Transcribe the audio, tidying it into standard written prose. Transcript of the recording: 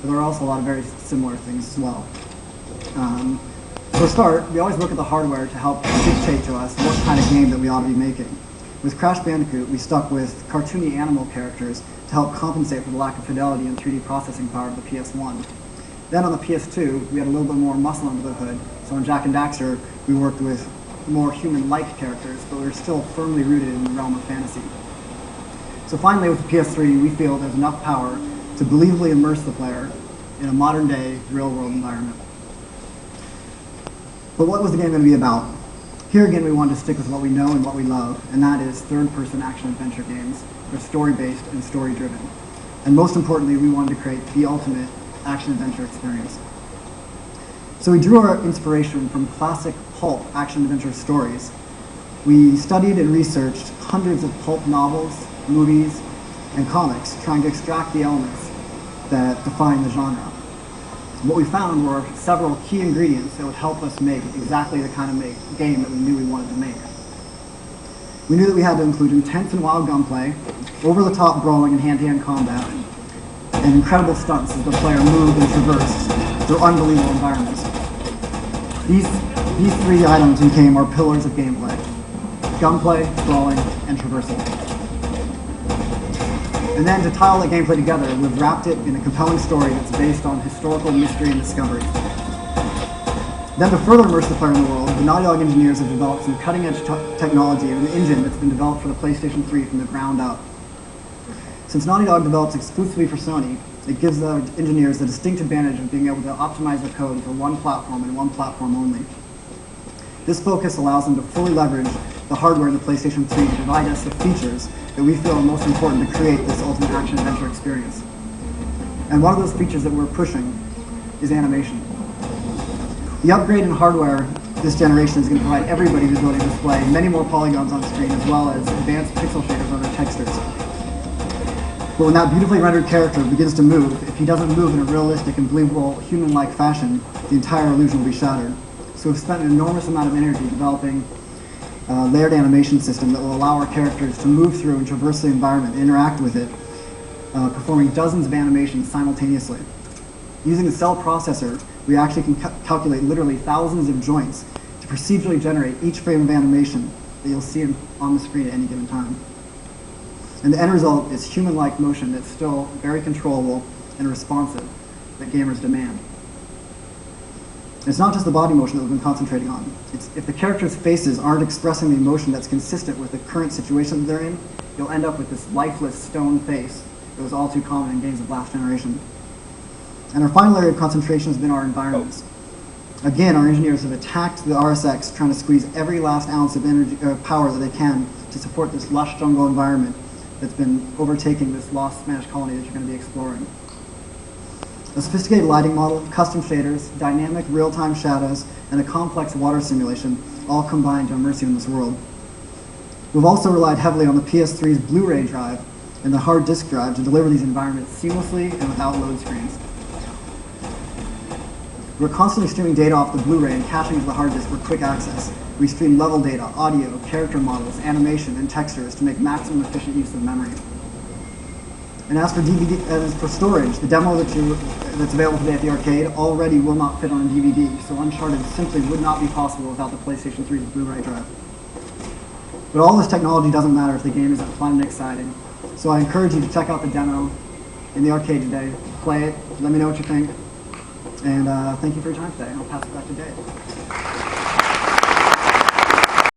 but there are also a lot of very similar things as well. For a start, we always look at the hardware to help dictate to us what kind of game that we ought to be making. With Crash Bandicoot, we stuck with cartoony animal characters to help compensate for the lack of fidelity and 3D processing power of the PS1. Then on the PS2, we had a little bit more muscle under the hood, so on Jak and Daxter, we worked with more human-like characters, but we were still firmly rooted in the realm of fantasy. So finally, with the PS3, we feel there's enough power to believably immerse the player in a modern-day, real-world environment. But what was the game going to be about? Here again, we wanted to stick with what we know and what we love, and that is third-person action-adventure games. They're story-based and story-driven. And most importantly, we wanted to create the ultimate action-adventure experience. So we drew our inspiration from classic pulp action-adventure stories. We studied and researched hundreds of pulp novels, movies, and comics, trying to extract the elements that define the genre. What we found were several key ingredients that would help us make exactly the kind of game that we knew we wanted to make. We knew that we had to include intense and wild gunplay, over-the-top brawling and hand-to-hand combat, and incredible stunts as the player moved and traversed through unbelievable environments. These three items became our pillars of gameplay: gunplay, brawling, and traversal. And then to tie all that gameplay together, we've wrapped it in a compelling story that's based on historical mystery and discovery. Then to further immerse the player in the world, the Naughty Dog engineers have developed some cutting-edge technology and an engine that's been developed for the PlayStation 3 from the ground up. Since Naughty Dog develops exclusively for Sony, it gives the engineers the distinct advantage of being able to optimize the code for one platform and one platform only. This focus allows them to fully leverage the hardware in the PlayStation 3 to provide us the features that we feel are most important to create this ultimate action-adventure experience. And one of those features that we're pushing is animation. The upgrade in hardware this generation is going to provide everybody the ability to display many more polygons on screen, as well as advanced pixel shaders on their textures. But when that beautifully rendered character begins to move, if he doesn't move in a realistic and believable human-like fashion, the entire illusion will be shattered. So we've spent an enormous amount of energy developing a layered animation system that will allow our characters to move through and traverse the environment, interact with it, performing dozens of animations simultaneously. Using the cell processor, we actually can calculate literally thousands of joints to procedurally generate each frame of animation that you'll see on the screen at any given time. And the end result is human-like motion that's still very controllable and responsive that gamers demand. It's not just the body motion that we've been concentrating on. If the characters' faces aren't expressing the emotion that's consistent with the current situation that they're in, you'll end up with this lifeless stone face that was all too common in games of last generation. And our final area of concentration has been our environments. Again, our engineers have attacked the RSX, trying to squeeze every last ounce of energy, power that they can to support this lush jungle environment that's been overtaking this lost Spanish colony that you're going to be exploring. A sophisticated lighting model, custom shaders, dynamic real-time shadows, and a complex water simulation all combine to immerse you in this world. We've also relied heavily on the PS3's Blu-ray drive and the hard disk drive to deliver these environments seamlessly and without load screens. We're constantly streaming data off the Blu-ray and caching to the hard disk for quick access. We stream level data, audio, character models, animation, and textures to make maximum efficient use of memory. And as for storage, the demo that's available today at the arcade already will not fit on a DVD, so Uncharted simply would not be possible without the PlayStation 3's Blu-ray drive. But all this technology doesn't matter if the game isn't fun and exciting. So I encourage you to check out the demo in the arcade today, play it, let me know what you think, and thank you for your time today. I'll pass it back to Dave.